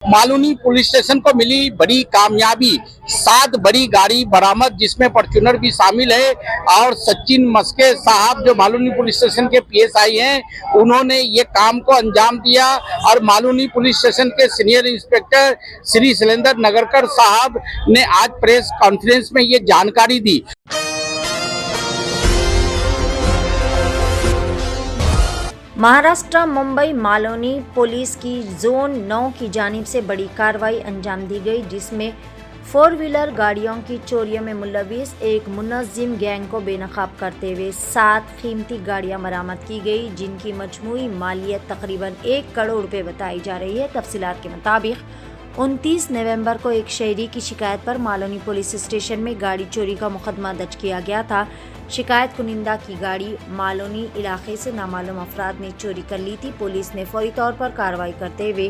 मालूनी police station को मिली बड़ी कामयाबी, 7 बड़ी गाड़ी बरामद जिसमें फॉर्च्यूनर भी शामिल है। और सचिन मस्के साहब जो मालूनी पुलिस स्टेशन के पीएसआई हैं, उन्होंने ये काम को अंजाम दिया। और मालूनी पुलिस स्टेशन के सीनियर इंस्पेक्टर श्री शैलेंद्र नगरकर साहब ने आज प्रेस कॉन्फ्रेंस में ये जानकारी दी। महाराष्ट्र मुंबई मालूनी पुलिस की जोन 9 की जानिब से बड़ी कार्रवाई अंजाम दी गई, जिसमें 4 व्हीलर गाड़ियों की चोरियों में मुलविस एक मुनज़्ज़िम गैंग को बेनकाब करते हुए 7 कीमती गाड़ियां बरामद की गई, जिनकी मजमूई मालियत तकरीबन 1 करोड़ रुपए बताई जा रही है। तफसीलात के मुताबिक 29 नवंबर को एक शहरी की शिकायत पर मालूनी पुलिस स्टेशन में गाड़ी चोरी का मुकदमा दर्ज किया गया था। शिकायत कुनिंदा की गाड़ी मालूनी इलाके से नामालूम अफराद ने चोरी कर ली थी। पुलिस ने फौरी तौर पर कार्रवाई करते हुए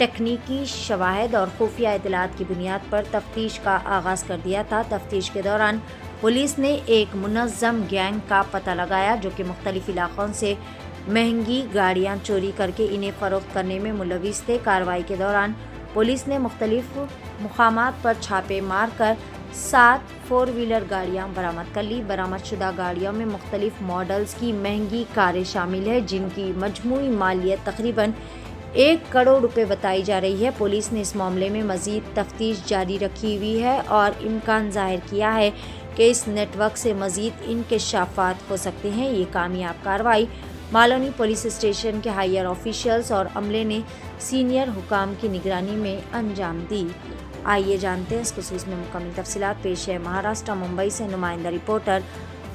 तकनीकी शवाहिद और खुफिया इतलात की बुनियाद पर तफ्तीश का आगाज कर दिया था। तफ्तीश के दौरान पुलिस ने एक मुनज़्ज़म गैंग का पता लगाया जो कि मुख्तलिफ इलाकों से महंगी गाड़ियां चोरी करके इन्हें फरोख्त करने में मुलविस थे। कार्रवाई के दौरान पुलिस ने मुख्तलिफ मुकामात पर छापे मारकर 7 4 व्हीलर गाड़ियां बरामद कर ली। बरामदशुदा गाड़ियों में मुख्तलिफ मॉडल्स की महंगी कारें शामिल है, जिनकी मजमूई मालियत तकरीबन 1 करोड़ रुपए बताई जा रही है। पुलिस ने इस मामले में मजीद तफ्तीश जारी रखी हुई है और इम्कान जाहिर किया है कि इस नेटवर्क से मजीद इंकशाफात हो सकते हैं। ये कामयाब कार्रवाई मालूनी पुलिस स्टेशन के हायर ऑफिशियल्स और अमले ने सीनियर हुकाम की निगरानी में अंजाम दी। आइए जानते हैं इस खुसूस में मुकम्मल तफसीलात। पेश है महाराष्ट्र मुंबई से नुमाइंदा रिपोर्टर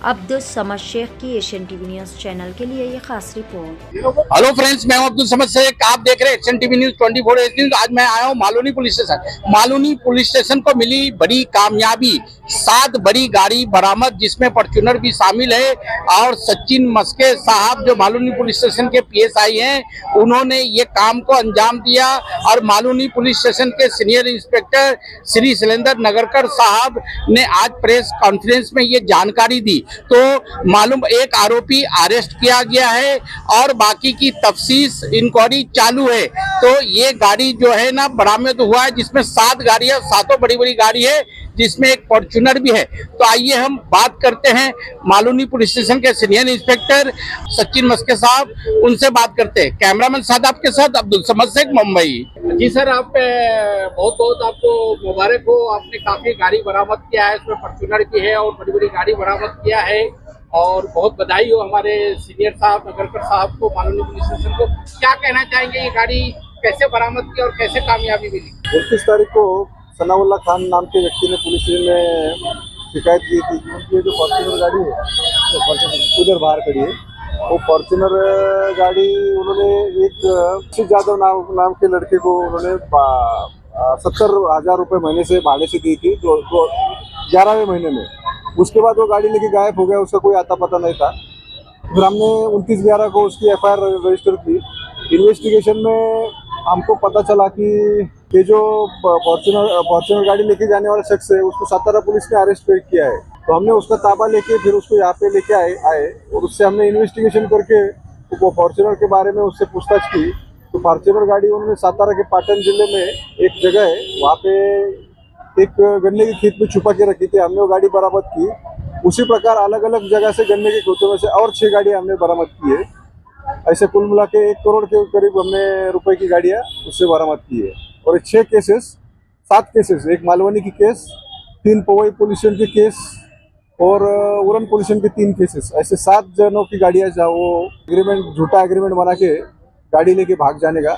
अब्दुल समद शेख की एशियन टीवी न्यूज चैनल के लिए ये खास रिपोर्ट। हेलो फ्रेंड्स, मैं अब्दुल समद शेख, आप देख रहे हैं एशियन टीवी न्यूज 24 न्यूज। आज मैं आया हूँ मालूनी पुलिस स्टेशन। मालूनी पुलिस स्टेशन को मिली बड़ी कामयाबी, 7 बड़ी गाड़ी बरामद जिसमें फॉर्च्यूनर भी शामिल है। और सचिन मस्के साहब जो मालूनी पुलिस स्टेशन के पीएसआई हैं, उन्होंने ये काम को अंजाम दिया। और मालूनी पुलिस स्टेशन के सीनियर इंस्पेक्टर श्री शैलेंद्र नगरकर साहब ने आज प्रेस कॉन्फ्रेंस में ये जानकारी दी। तो मालूम एक आरोपी अरेस्ट किया गया है और बाकी की तफ्तीश इंक्वायरी चालू है। तो ये गाड़ी जो है ना बरामद हुआ है, जिसमें 7 गाड़ियां, 7 बड़ी बड़ी गाड़ी है, जिसमें एक फॉर्च्यूनर भी है। तो आइए हम बात करते हैं मालूनी पुलिस स्टेशन के सीनियर इंस्पेक्टर सचिन मस्के साहब, उनसे बात करते हैं। कैमरामैन साहब के साथ अब्दुल समद शेख, मुंबई। जी सर, आप बहुत बहुत आपको मुबारक हो, आपने काफी गाड़ी बरामद किया है, उसमें फॉर्च्यूनर भी है और बड़ी बड़ी गाड़ी बरामद किया है। और बहुत बधाई हो हमारे सीनियर साहब नगरकर साहब को, मालूनी पुलिस स्टेशन को। क्या कहना चाहेंगे, ये गाड़ी कैसे बरामद की और कैसे कामयाबी मिली? 29 तारीख को सनाउल्ला खान नाम के व्यक्ति ने पुलिस स्टेशन में शिकायत की थी कि उनकी जो फॉर्च्यूनर गाड़ी है, तो फॉर्च्यूनर उधर बाहर खड़ी है, वो फॉर्च्यूनर गाड़ी उन्होंने एक शिव यादव नाम के लड़के को उन्होंने 70,000 रुपये महीने से भाड़े से दी थी, तो 11वें महीने में। उसके बाद वो गाड़ी लेके गायब हो गया, उसका कोई आता पता नहीं था। फिर हमने 29/11 को उसकी FIR रजिस्टर की। इन्वेस्टिगेशन में हमको पता चला कि ये जो फॉर्च्यूनर गाड़ी लेके जाने वाला शख्स है, उसको सातारा पुलिस ने अरेस्ट किया है। तो हमने उसका ताबा लेके फिर उसको यहाँ पे लेके आए और उससे हमने इन्वेस्टिगेशन करके वो फॉर्च्यूनर के बारे में उससे पूछताछ की। तो फॉर्च्यूनर गाड़ी उन्होंने सातारा के पाटन जिले में एक जगह है, वहाँ पे एक गन्ने की खेत में छुपा के रखी थी। हमने वो गाड़ी बरामद की। उसी प्रकार अलग अलग जगह से गन्ने के खेतों में से और 6 गाड़ियाँ हमने बरामद की है। ऐसे कुल मिला के 1 करोड़ के करीब हमने रुपए की गाड़ियाँ उससे बरामद की है। और 7 केसेस, एक मालवनी की केस, 3 पवई पुलिस स्टेशन के केस और उरन पुलिस स्टेशन के 3 केसेस, ऐसे 7 जनों की गाड़ियाँ वो झूठा एग्रीमेंट बना के गाड़ी लेके भाग जाने का,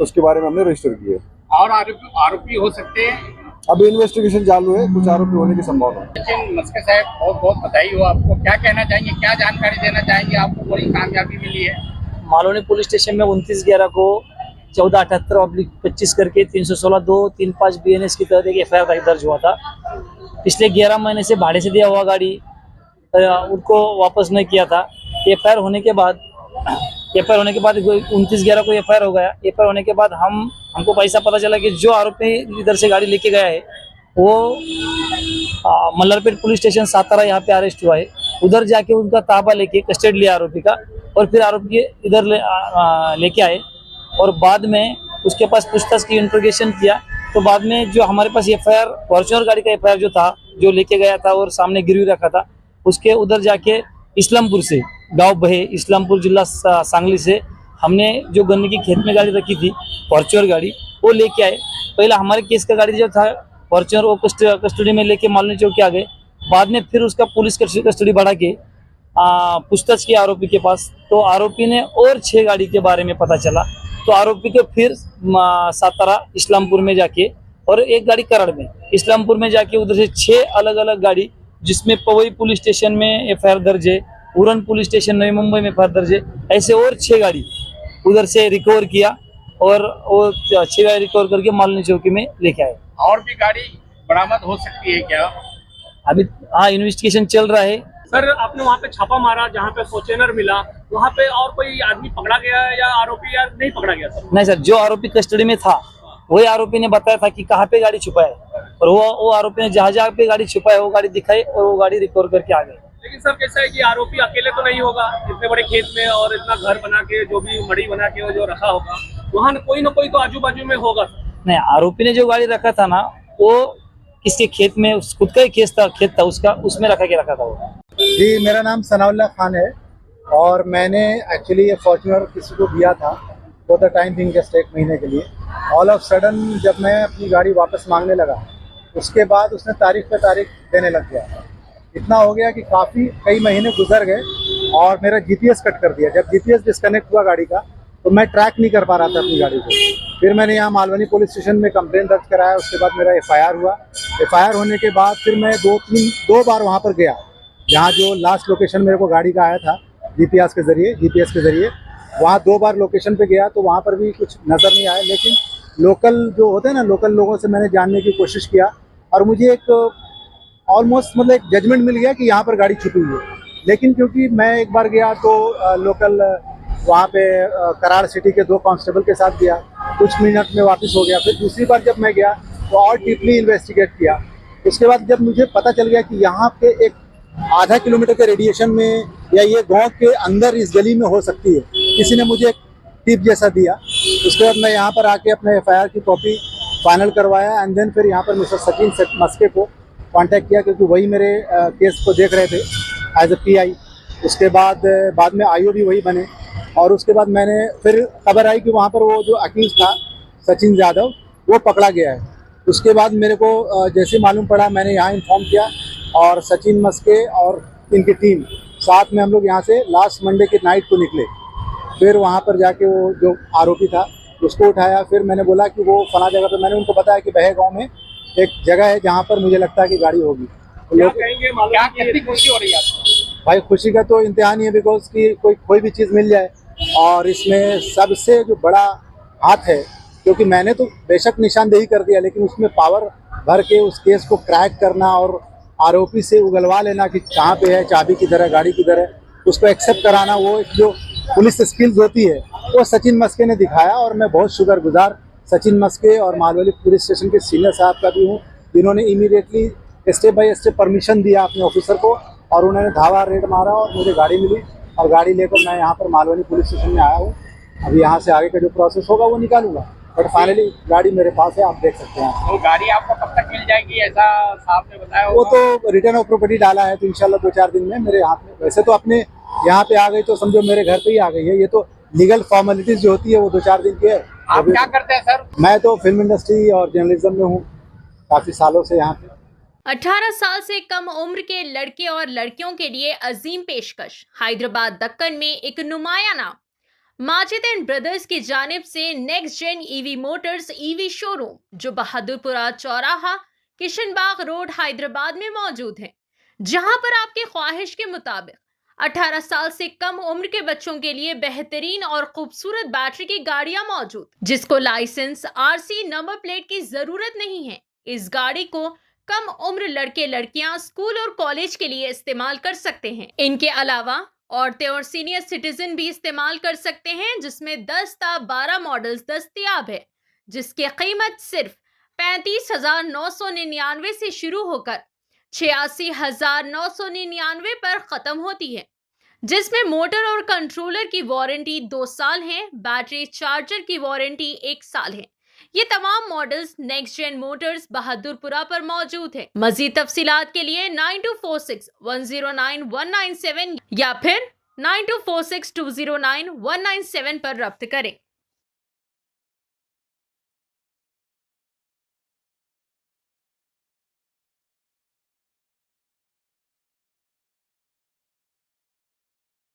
उसके बारे में हमने रजिस्टर किए। और आरोपी हो सकते हैं? अभी इन्वेस्टिगेशन चालू है, कुछ आरोपी होने की संभावना है। सचिन मस्के साहब, बहुत बहुत बधाई हो आपको। क्या कहना चाहेंगे, क्या जानकारी देना चाहेंगे? आपको बड़ी कामयाबी मिली है। मालूनी पुलिस स्टेशन में 29/11 को 1478/25 करके 316-235 BNS की तहत एक FIR दर्ज हुआ था। पिछले 11 महीने से भाड़े से दिया हुआ गाड़ी उनको वापस नहीं किया था। FIR होने के बाद 29/11 को FIR हो गया। FIR होने के बाद हमको पैसा पता चला कि जो आरोपी इधर से गाड़ी लेके गया है वो मल्लरपेट पुलिस स्टेशन सातारा यहाँ पे अरेस्ट हुआ है। उधर जाके उनका ताबा लेके कस्टडी लिया आरोपी का और फिर आरोपी इधर लेके आए और बाद में उसके पास पूछताछ की, इंट्रोगेशन किया। तो बाद में जो हमारे पास एफआईआर, फॉर्च्यूनर गाड़ी का एफआईआर जो था, जो लेके गया था और सामने गिरवी रखा था, उसके उधर जाके इस्लामपुर से, गांव बहे, इस्लामपुर जिला सांगली से हमने जो गन्ने की खेत में गाड़ी रखी थी फॉर्च्यूनर गाड़ी, वो लेके आए। पहले हमारे केस का गाड़ी जो था फॉर्च्यूनर, वो कस्टडी में लेके मालनी चौकी आ गए। बाद में फिर उसका पुलिस कस्टडी बढ़ा के पूछताछ की आरोपी के पास। तो आरोपी ने और 6 गाड़ी के बारे में पता चला। तो आरोपी को फिर सातारा, इस्लामपुर में जाके, और एक गाड़ी करड़ में, इस्लामपुर में जाके उधर से 6 अलग अलग गाड़ी, जिसमें पवई पुलिस स्टेशन में एफआईआर दर्ज है, उरन पुलिस स्टेशन नई मुंबई में एफआईआर दर्ज है, ऐसे और 6 गाड़ी उधर से रिकवर किया और वो 6 गाड़ी रिकवर करके मालनी चौकी में लेके आए। और भी गाड़ी बरामद हो सकती है क्या? अभी हाँ, इन्वेस्टिगेशन चल रहा है। सर, आपने वहाँ पे छापा मारा जहाँ पे फॉर्च्यूनर मिला, वहाँ पे और कोई आदमी पकड़ा गया या आरोपी, या नहीं पकड़ा गया सर? नहीं सर, जो आरोपी कस्टडी में था वही आरोपी ने बताया था कि कहाँ पे गाड़ी छुपा है, और वो आरोपी ने जहाँ जहाँ पे गाड़ी छुपा है वो गाड़ी दिखाई और वो गाड़ी रिकवर करके आ गए। लेकिन सर कैसा है कि आरोपी अकेले तो नहीं होगा, इतने बड़े खेत में और इतना घर बना के, जो भी मड़ी बना के जो रखा होगा, वहाँ न कोई तो आजू बाजू में होगा सर। नहीं, आरोपी ने जो गाड़ी रखा था ना, वो किसी खेत में, खुद का ही खेत था उसका, उसमें रखा था वो। जी, मेरा नाम सनाउल्लाह खान है और मैंने एक्चुअली ये फॉर्च्यूनर किसी को दिया था for the time being, just 1 महीने के लिए। ऑल ऑफ सडन जब मैं अपनी गाड़ी वापस मांगने लगा, उसके बाद उसने तारीख पे तारीख देने लग गया। इतना हो गया कि कई महीने गुजर गए और मेरा जीपीएस कट कर दिया। जब जीपीएस डिस्कनेक्ट हुआ गाड़ी का, तो मैं ट्रैक नहीं कर पा रहा था अपनी गाड़ी को। फिर मैंने यहाँ मालवनी पुलिस स्टेशन में कंप्लेंट दर्ज कराया। उसके बाद मेरा एफआईआर हुआ। एफआईआर होने के बाद फिर मैं 2 बार वहाँ पर गया, जहाँ जो लास्ट लोकेशन मेरे को गाड़ी का आया था जीपीएस के ज़रिए वहाँ 2 बार लोकेशन पे गया, तो वहाँ पर भी कुछ नज़र नहीं आया। लेकिन लोकल जो होते हैं ना, लोकल लोगों से मैंने जानने की कोशिश किया और मुझे एक ऑलमोस्ट मतलब एक जजमेंट मिल गया कि यहाँ पर गाड़ी छुपी हुई है। लेकिन क्योंकि मैं एक बार गया तो लोकल वहाँ पे कराड़ सिटी के 2 कांस्टेबल के साथ गया, कुछ मिनट में वापस हो गया। फिर दूसरी बार जब मैं गया तो और डीपली इन्वेस्टिगेट किया। उसके बाद जब मुझे पता चल गया कि यहाँ पे एक आधा किलोमीटर के रेडिएशन में या ये गांव के अंदर इस गली में हो सकती है, किसी ने मुझे एक टिप जैसा दिया। उसके बाद मैं यहाँ पर आके अपने एफआईआर की कॉपी फाइनल करवाया एंड देन फिर यहाँ पर मिस्टर सचिन मस्के को कांटेक्ट किया, क्योंकि वही मेरे केस को देख रहे थे एज ए पीआई। उसके बाद में आईओ भी वही बने। और उसके बाद मैंने फिर खबर आई कि वहाँ पर वो जो अक्यूज था सचिन यादव, वो पकड़ा गया है। उसके बाद मेरे को जैसे मालूम पड़ा, मैंने यहाँ इन्फॉर्म किया और सचिन मस्के और इनकी टीम साथ में हम लोग यहाँ से लास्ट मंडे के नाइट को निकले। फिर वहाँ पर जाके वो जो आरोपी था उसको उठाया। फिर मैंने बोला कि वो फला जगह पे, मैंने उनको बताया कि बहे गाँव में एक जगह है जहाँ पर मुझे लगता है कि गाड़ी होगी। तो क्या कहेंगे, क्या कितनी खुशी हो रही है आपको? भाई खुशी का तो इंतहा नहीं है, बिकॉज कि कोई भी चीज़ मिल जाए। और इसमें सबसे जो बड़ा हाथ है, क्योंकि मैंने तो बेशक निशानदेही कर दिया, लेकिन उसमें पावर भर के उस केस को क्रैक करना और आरोपी से उगलवा लेना कि कहाँ पे है, चाबी किधर है, गाड़ी किधर है, उसको एक्सेप्ट कराना, वो एक जो पुलिस स्किल्स होती है वो सचिन मस्के ने दिखाया। और मैं बहुत शुक्रगुजार सचिन मस्के और मालवनी पुलिस स्टेशन के सीनियर साहब का भी हूँ, जिन्होंने immediately step by step permission दिया अपने ऑफिसर को और उन्होंने धावा रेड मारा और मुझे गाड़ी मिली। और गाड़ी लेकर मैं यहाँ पर मालवनी पुलिस स्टेशन में आया हूँ। अभी यहाँ से आगे का जो प्रोसेस होगा वो निकालूंगा, बट फाइनली गाड़ी मेरे पास है, आप देख सकते हैं। तो गाड़ी आपको कब तक मिल जाएगी, ऐसा साहब ने बताया वो होगा? तो रिटर्न ऑफ प्रॉपर्टी डाला है, तो इंशाल्लाह 2-4 दिन में मेरे हाथ में। वैसे तो अपने यहाँ पे आ गई तो समझो मेरे घर पे ही आ गई है। ये तो लीगल फॉर्मेलिटीज जो होती है वो 2-4 दिन की है। आप क्या करते हैं सर? मैं तो फिल्म इंडस्ट्री और जर्नलिज्म में हूँ काफी सालों से यहाँ पे। 18 साल से कम उम्र के लड़के और लड़कियों के लिए अजीम पेशकश। हैदराबाद दक्कन में एक नुमाया नाम माजिद एंड ब्रदर्स की जानिब से next gen EV motors EV showroom, जो बहादुरपुरा चौराहा, किशनबाग रोड, हैदराबाद में मौजूद है, जहां पर आपकी ख्वाहिश के मुताबिक 18 साल से कम उम्र के बच्चों के लिए बेहतरीन और खूबसूरत बैटरी की गाड़ियां मौजूद, जिसको लाइसेंस, आरसी, नंबर प्लेट की जरूरत नहीं है। इस गाड़ी को कम उम्र लड़के लड़कियां स्कूल और कॉलेज के लिए इस्तेमाल कर सकते हैं। इनके अलावा औरतें और सीनियर सिटीजन भी इस्तेमाल कर सकते हैं, जिसमें 10 ता 12 मॉडल्स दस्तयाब है, जिसकी कीमत सिर्फ 35,999 से शुरू होकर 86,999 पर खत्म होती है। जिसमें मोटर और कंट्रोलर की वारंटी 2 साल है, बैटरी चार्जर की वारंटी 1 साल है। ये तमाम models next gen motors Bahadurpura पर मौजूद है। मजीद तफसीलात के लिए 9246109197 या फिर 9246209197 पर रब्त करें।